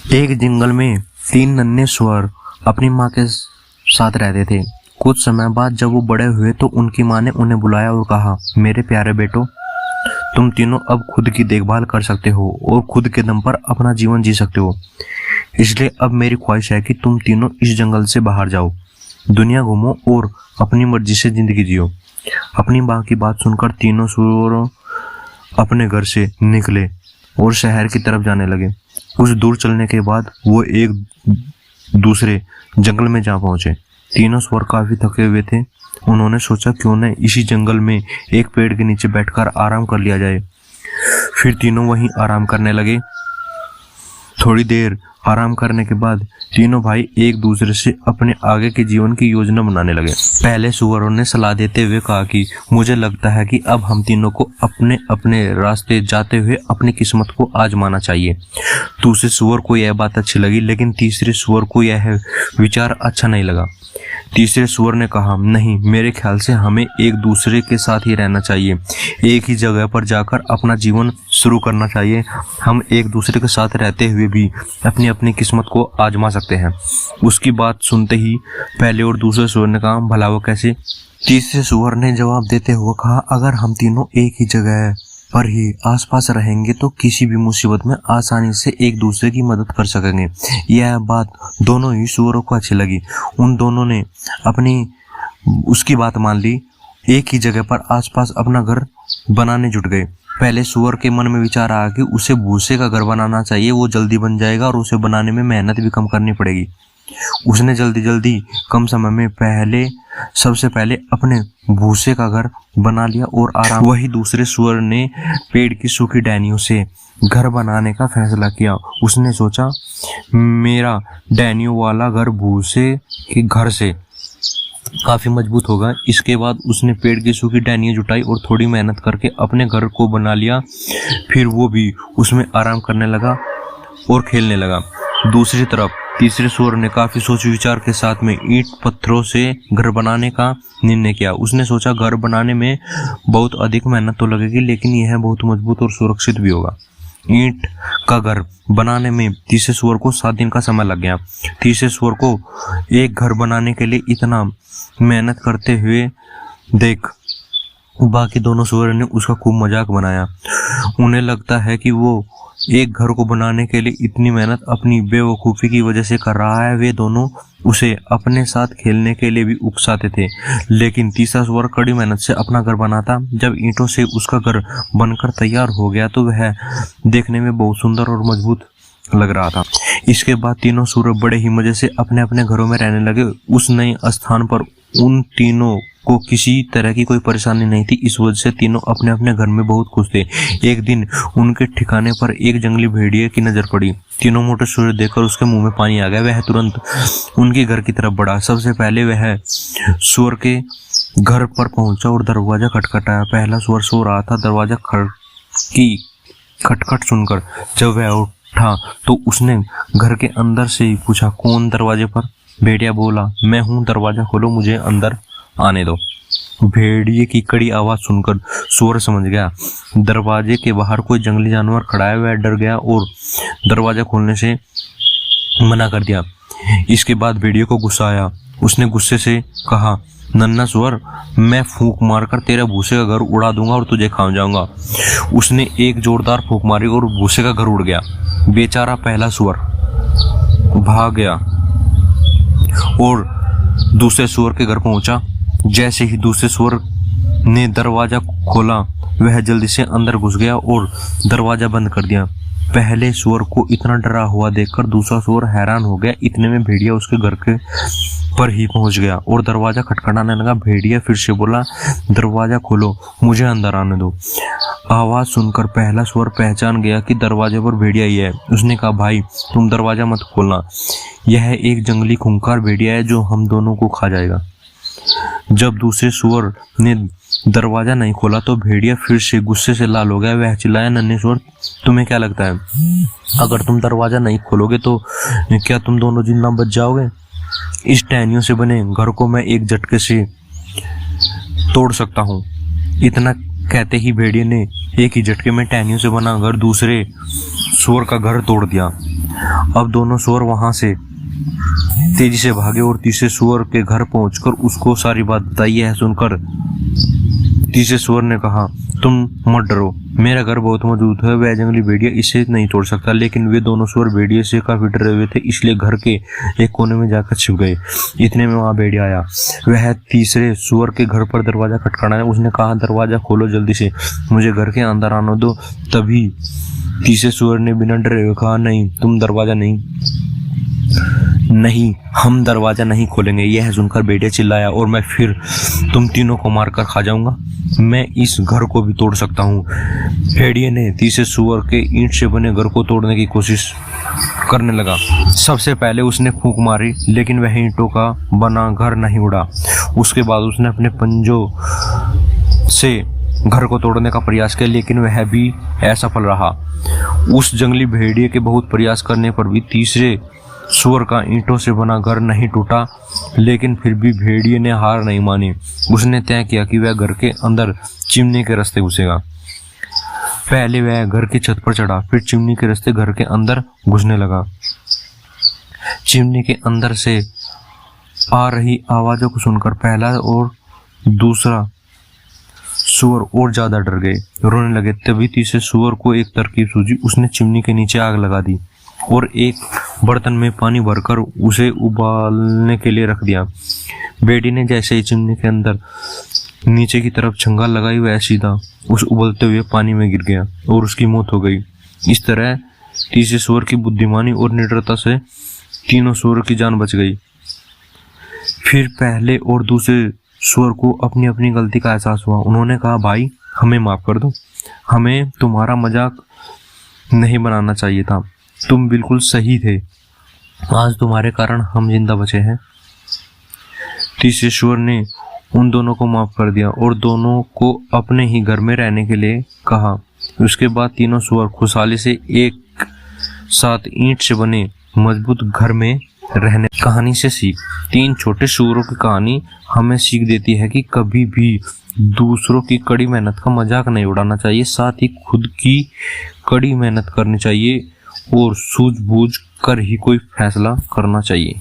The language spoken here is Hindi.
एक जंगल में 3 नन्हे सुअर अपनी माँ के साथ रहते थे। कुछ समय बाद जब वो बड़े हुए तो उनकी माँ ने उन्हें बुलाया और कहा, मेरे प्यारे बेटो, तुम तीनों अब खुद की देखभाल कर सकते हो और खुद के दम पर अपना जीवन जी सकते हो। इसलिए अब मेरी ख्वाहिश है कि तुम तीनों इस जंगल से बाहर जाओ, दुनिया घूमो और अपनी मर्जी से जिंदगी जियो। अपनी माँ की बात सुनकर तीनों सुअर अपने घर से निकले और शहर की तरफ जाने लगे। कुछ दूर चलने के बाद वो एक दूसरे जंगल में जा पहुंचे। तीनों सुअर काफी थके हुए थे। उन्होंने सोचा क्यों न इसी जंगल में एक पेड़ के नीचे बैठकर आराम कर लिया जाए। फिर तीनों वहीं आराम करने लगे। थोड़ी देर आराम करने के बाद तीनों भाई एक दूसरे से अपने आगे के जीवन की योजना बनाने लगे। पहले सुअरों ने सलाह देते हुए कहा कि मुझे लगता है कि अब हम तीनों को अपने अपने रास्ते जाते हुए अपनी किस्मत को आजमाना चाहिए। दूसरे सुअर को यह बात अच्छी लगी, लेकिन तीसरे सुअर को यह विचार अच्छा नहीं लगा। तीसरे सुअर ने कहा, नहीं, मेरे ख्याल से हमें एक दूसरे के साथ ही रहना चाहिए, एक ही जगह पर जाकर अपना जीवन शुरू करना चाहिए। हम एक दूसरे के साथ रहते हुए भी अपनी अपनी किस्मत को आजमा सकते हैं। उसकी बात सुनते ही पहले और दूसरे सुअर ने कहा, भला वो कैसे? तीसरे सुअर ने जवाब देते हुए कहा, अगर हम तीनों एक ही जगह पर ही आसपास रहेंगे तो किसी भी मुसीबत में आसानी से एक दूसरे की मदद कर सकेंगे। यह बात दोनों ही सुअरों को अच्छी लगी। उन दोनों ने उसकी बात मान ली। एक ही जगह पर आसपास अपना घर बनाने जुट गए। पहले सुअर के मन में विचार आया कि उसे भूसे का घर बनाना चाहिए, वो जल्दी बन जाएगा और उसे बनाने में मेहनत भी कम करनी पड़ेगी। उसने जल्दी कम समय में सबसे पहले अपने भूसे का घर बना लिया और आराम। वही दूसरे सुअर ने पेड़ की सूखी टहनियों से घर बनाने का फैसला किया। उसने सोचा, मेरा टहनियों वाला घर भूसे के घर से काफी मजबूत होगा। इसके बाद उसने पेड़ की सूखी टहनियां जुटाई और थोड़ी मेहनत करके अपने घर को बना लिया। फिर वो भी उसमें आराम करने लगा और खेलने लगा। दूसरी तरफ तीसरे सुअर ने काफी सोच विचार के साथ में ईंट पत्थरों से घर बनाने का निर्णय किया। उसने सोचा, घर बनाने में बहुत अधिक मेहनत तो लगेगी, लेकिन यह बहुत मजबूत और सुरक्षित भी होगा। ईंट का घर बनाने में तीसरे सुअर को 7 दिन का समय लग गया। तीसरे सुअर को एक घर बनाने के लिए इतना मेहनत करते हुए देख बाकी दोनों सुअर ने उसका खूब मजाक बनाया। उन्हें लगता है कि वो एक घर को बनाने के लिए इतनी मेहनत अपनी बेवकूफ़ी की वजह से कर रहा है। वे दोनों उसे अपने साथ खेलने के लिए भी उकसाते थे, लेकिन तीसरा सुअर कड़ी मेहनत से अपना घर बनाता। जब ईंटों से उसका घर बनकर तैयार हो गया तो वह देखने में बहुत सुंदर और मजबूत लग रहा था। इसके बाद तीनों सुअर बड़े ही मजे से अपने अपने घरों में रहने लगे। उस नए स्थान पर उन तीनों को किसी तरह की कोई परेशानी नहीं थी। इस वजह से तीनों अपने अपने घर में बहुत खुश थे। एक दिन उनके ठिकाने पर एक जंगली भेड़िए की नजर पड़ी। तीनों मोटे सुअर देखकर उसके मुंह में पानी आ गया। वह तुरंत उनके घर की तरफ बढ़ा। सबसे पहले वह सुअर के घर पर पहुंचा और दरवाजा खटखटाया। पहला सुअर सो रहा था। दरवाजा की खटखट सुनकर जब वह उठा तो उसने घर के अंदर से ही पूछा, कौन दरवाजे पर? भेड़िया बोला, मैं हूँ, दरवाजा खोलो, मुझे अंदर आने दो। भेड़िए की कड़ी आवाज सुनकर सुअर समझ गया दरवाजे के बाहर कोई जंगली जानवर खड़ा है। वह डर गया और दरवाजा खोलने से मना कर दिया। इसके बाद भेड़िए को गुस्सा आया। उसने गुस्से से कहा, नन्हा सुअर, मैं फूंक मारकर तेरे भूसे का घर उड़ा दूंगा और तुझे खा जाऊंगा। उसने एक जोरदार फूंक मारी और भूसे का घर उड़ गया। बेचारा पहला सुअर भाग गया और दूसरे सुअर के घर पहुंचा। जैसे ही दूसरे सुअर ने दरवाजा खोला वह जल्दी से अंदर घुस गया और दरवाजा बंद कर दिया। पहले सुअर को इतना डरा हुआ देखकर दूसरा सुअर हैरान हो गया। इतने में भेड़िया उसके घर के पर ही पहुंच गया और दरवाजा खटखटाने लगा। भेड़िया फिर से बोला, दरवाजा खोलो, मुझे अंदर आने दो। आवाज सुनकर पहला सुअर पहचान गया कि दरवाजे पर भेड़िया ही है। उसने कहा, भाई तुम दरवाजा मत खोलना, यह एक जंगली खूंखार भेड़िया है जो हम दोनों को खा जाएगा। जब दूसरे सुअर ने दरवाजा नहीं खोला तो भेड़िया फिर से गुस्से से लाल हो गया। वह चिल्लाया, नन्हे सुअर, तुम्हें क्या लगता है अगर तुम दरवाजा नहीं खोलोगे तो क्या तुम दोनों जिंदा बच जाओगे? इस टहनियों से बने घर को मैं एक झटके से तोड़ सकता हूँ। इतना कहते ही भेड़िए ने एक ही झटके में टहनियों से बना घर दूसरे सुअर का घर तोड़ दिया। अब दोनों सुअर वहां से तेजी से भागे और तीसरे सुअर के घर पहुंचकर उसको सारी बात बताई। यह सुनकर तीसरे सुअर ने कहा, तुम मत डरो, मेरा घर बहुत मजबूत है, वह जंगली भेड़िया इसे नहीं तोड़ सकता। लेकिन वे दोनों सुअर भेड़िए से काफी डरे हुए थे, इसलिए घर के एक कोने में जाकर छिप गए। इतने में वहां भेड़िया आया। वह तीसरे सुअर के घर पर दरवाजा खटखटाया। उसने कहा, दरवाजा खोलो जल्दी से, मुझे घर के अंदर आने दो। तभी तीसरे सुअर ने बिना डरे हुए कहा, नहीं, तुम दरवाजा नहीं, हम दरवाजा नहीं खोलेंगे। यह सुनकर भेड़िया चिल्लाया, और मैं फिर तुम तीनों को मारकर खा जाऊंगा, मैं इस घर को भी तोड़ सकता हूँ। भेड़िए ने तीसरे सुअर के ईंट से बने घर को तोड़ने की कोशिश करने लगा। सबसे पहले उसने फूंक मारी, लेकिन वह ईंटों का बना घर नहीं उड़ा। उसके बाद उसने अपने पंजों से घर को तोड़ने का प्रयास किया, लेकिन वह भी असफल रहा। उस जंगली भेड़िए के बहुत प्रयास करने पर भी तीसरे सुअर का ईंटों से बना घर नहीं टूटा। लेकिन फिर भी भेड़िए ने हार नहीं मानी। उसने तय किया कि वह घर के अंदर चिमनी के रास्ते घुसेगा। पहले वह घर की छत पर चढ़ा, फिर चिमनी के रास्ते घर के अंदर घुसने लगा। चिमनी के अंदर से आ रही आवाजों को सुनकर पहला और दूसरा सुअर और ज्यादा डर गए, रोने लगे। तभी तीसरे सुअर को एक तरकीब सूझी। उसने चिमनी के नीचे आग लगा दी और एक बर्तन में पानी भरकर उसे उबालने के लिए रख दिया। बेटी ने जैसे ही चिमनी के अंदर नीचे की तरफ छंगाल लगाई, वह सीधा उस उबलते हुए पानी में गिर गया और उसकी मौत हो गई। इस तरह तीसरे सुअर की बुद्धिमानी और निडरता से तीनों सुअर की जान बच गई। फिर पहले और दूसरे सुअर को अपनी अपनी गलती का एहसास हुआ। उन्होंने कहा, भाई, हमें माफ कर दो, हमें तुम्हारा मजाक नहीं बनाना चाहिए था, तुम बिल्कुल सही थे, आज तुम्हारे कारण हम जिंदा बचे हैं। तीसरे सुअर ने उन दोनों को माफ कर दिया और दोनों को अपने ही घर में रहने के लिए कहा। उसके बाद तीनों सुअर खुशहाली से एक साथ ईंट से बने मजबूत घर में रहने। कहानी से सीख। तीन छोटे सुअरों की कहानी हमें सीख देती है कि कभी भी दूसरों की कड़ी मेहनत का मजाक नहीं उड़ाना चाहिए, साथ ही खुद की कड़ी मेहनत करनी चाहिए और सूझबूझ कर ही कोई फैसला करना चाहिए।